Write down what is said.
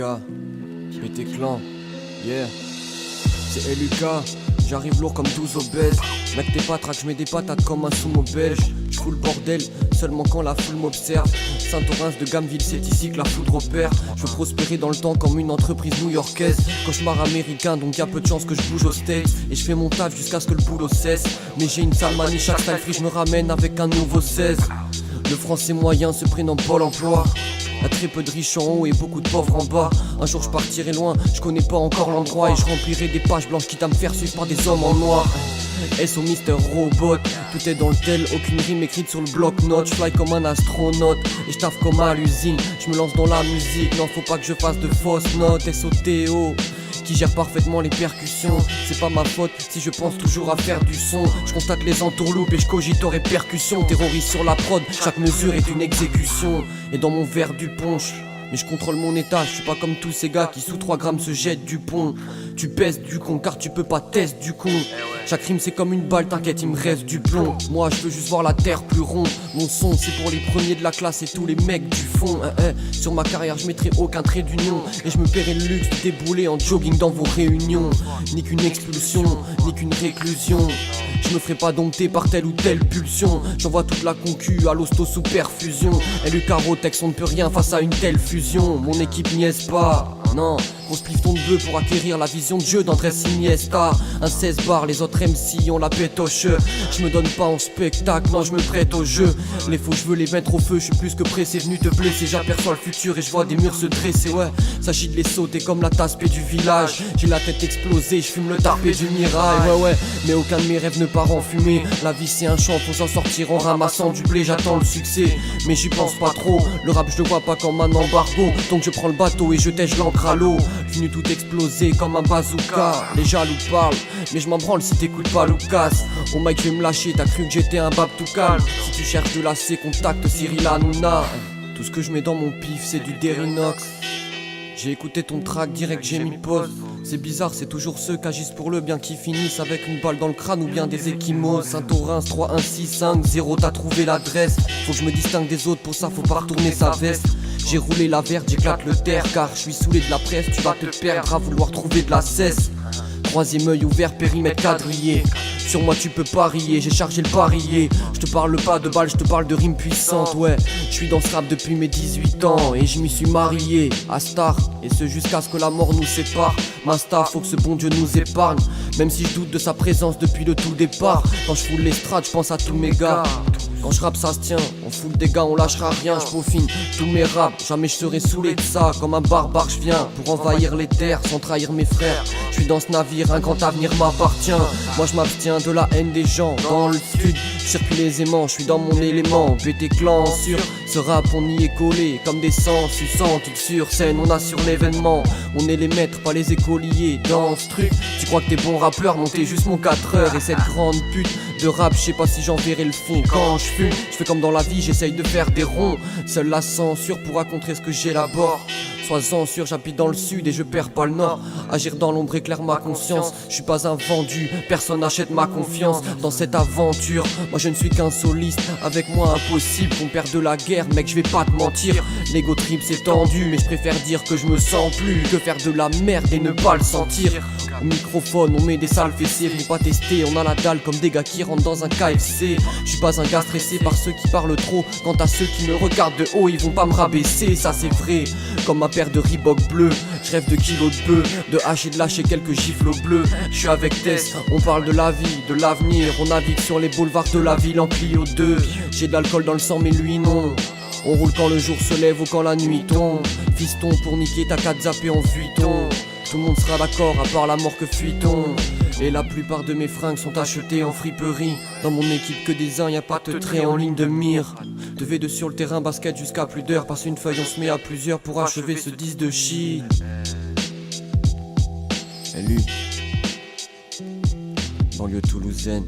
LUK, BT Clan, yeah. C'est LUK, j'arrive lourd comme 12 obèses. Mec t'es pas track, j'mets des patates comme un sumo belge. J'fous le bordel, seulement quand la foule m'observe. Saint-Orens de Gameville, c'est ici que la foudre opère. Je veux prospérer dans le temps comme une entreprise new-yorkaise. Cauchemar américain, donc y'a peu de chance que je bouge au States. Et je fais mon taf jusqu'à ce que le boulot cesse. Mais j'ai une sale manie, chaque style free, je me ramène avec un nouveau 16. Le français moyen se prénomme Pôle emploi. Y'a très peu de riches en haut et beaucoup de pauvres en bas. Un jour je partirai loin, je connais pas encore l'endroit. Et je remplirai des pages blanches quitte à me faire suivre par des hommes en noir. SO Mister Robot, tout est dans le tel, aucune rime écrite sur le bloc-notes. Je fly comme un astronaute et je taffe comme à l'usine. Je me lance dans la musique, non faut pas que je fasse de fausses notes. SOTO qui gère parfaitement les percussions. C'est pas ma faute si je pense toujours à faire du son. Je constate les entourloupes et je cogite aux répercussions. Terroriste sur la prod, chaque mesure est une exécution. Et dans mon verre du punch, mais je contrôle mon état, je suis pas comme tous ces gars qui sous 3 grammes se jettent du pont. Tu pèses du con car tu peux pas tester du con. Chaque rime c'est comme une balle, t'inquiète il me reste du plomb. Moi je veux juste voir la terre plus ronde. Mon son c'est pour les premiers de la classe et tous les mecs du fond. Sur ma carrière je mettrai aucun trait d'union. Et je me paierai le luxe de débouler en jogging dans vos réunions. Ni qu'une expulsion, ni qu'une réclusion. Je me ferai pas dompter par telle ou telle pulsion. J'envoie toute la concu à l'hosto sous perfusion. LUK Rotex on ne peut rien face à une telle fusion. Mon équipe n'y est pas, non. Grosse pifton de bœuf pour acquérir la vision de jeu d'Andrés Iniesta. Un 16 bars, les autres MC ont la pète au cheveu. Je me donne pas en spectacle, non je me prête au jeu. Les faux je veux les mettre au feu, je suis plus que pressé, venu te blesser. J'aperçois le futur et je vois des murs se dresser, ouais. S'agit de les sauter comme la tasse-pée du village. J'ai la tête explosée, je fume le tarpé du mirail, ouais. Mais aucun de mes rêves ne part en fumée. La vie c'est un champ, faut s'en sortir en ramassant du blé. J'attends le succès, mais j'y pense pas trop. Le rap je le vois pas comme un embargo. Donc je prends le bateau et je tèche l'encre à l'eau. Venu tout exploser comme un bazooka. Les jaloux parlent, mais je m'en branle si t'écoutes pas Lucas. Au mic je vais me lâcher, t'as cru que j'étais un Babtoukal. Si tu cherches de lacet, contacte Cyril Hanouna. Tout ce que je mets dans mon pif c'est du Derinox. J'ai écouté ton track direct, j'ai mis pause. C'est bizarre, c'est toujours ceux qui agissent pour le bien qui finissent avec une balle dans le crâne ou bien des échymoses. Saint-Orens 31650, t'as trouvé l'adresse. Faut que je me distingue des autres, pour ça faut pas retourner sa veste. J'ai roulé la verte, j'éclate le terre car je suis saoulé de la presse. Tu vas te perdre à vouloir trouver de la cesse. Troisième œil ouvert, périmètre quadrillé. Sur moi tu peux parier, j'ai chargé le barillet. Je te parle pas de balles, je te parle de rimes puissantes, ouais. Je suis dans ce rap depuis mes 18 ans et je m'y suis marié à Star. Et ce jusqu'à ce que la mort nous sépare. Ma star, faut que ce bon Dieu nous épargne. Même si je doute de sa présence depuis le tout départ. Quand je foule l'estrade, je pense à tous mes gars. Quand je rappe ça se tient, on fout le dégât, on lâchera rien, je peaufine tous mes raps, jamais je serai saoulé de ça. Comme un barbare je viens pour envahir les terres sans trahir mes frères. Je suis dans ce navire, un grand avenir m'appartient. Moi je m'abstiens de la haine des gens. Dans le sud, je circule aisément, je suis dans mon élément. BT Clan sur ce rap on y est collé. Comme des sangs suçants, tout sur scène, on assure l'événement. On est les maîtres, pas les écoliers dans ce truc. Tu crois que t'es bon rappeur, montez juste mon 4 heures. Et cette grande pute de rap, je sais pas si j'en verrai le fond. Quand je fume, je fais comme dans la vie, j'essaye de faire des ronds. Seule la censure pourra contrer ce que j'élabore. Sois-en sûr, j'habite dans le sud et je perds pas le nord. Agir dans l'ombre éclaire ma conscience. Je suis pas un vendu, personne n'achète ma confiance. Dans cette aventure, moi je ne suis qu'un soliste. Avec moi impossible qu'on perde de la guerre, mec je vais pas te mentir. L'ego trip c'est tendu, mais je préfère dire que je me sens plus que faire de la merde et ne pas le sentir. Au microphone on met des sales fessiers, venez pas tester, on a la dalle comme des gars qui rentrent dans un KFC. Je suis pas un gars stressé par ceux qui parlent trop. Quant à ceux qui me regardent de haut, ils vont pas me rabaisser, ça c'est vrai. Comme ma paire de Reebok bleu, je rêve de kilos de bœuf, de hacher de lâcher quelques gifles au bleu. Je suis avec Tess, on parle de la vie, de l'avenir. On navigue sur les boulevards de la ville en Clio 2. J'ai de l'alcool dans le sang mais lui non. On roule quand le jour se lève ou quand la nuit tombe. Fiston pour niquer ta 4 zappé en fuiton. Tout le monde sera d'accord à part la mort que fuit-on. Et la plupart de mes fringues sont achetées en friperie. Dans mon équipe que des uns, y'a pas de trait en ligne de mire. De V2 sur le terrain, basket jusqu'à plus d'heures. Passe une feuille, on se met à plusieurs pour achever ce 10 de shit. LU, banlieue toulousaine.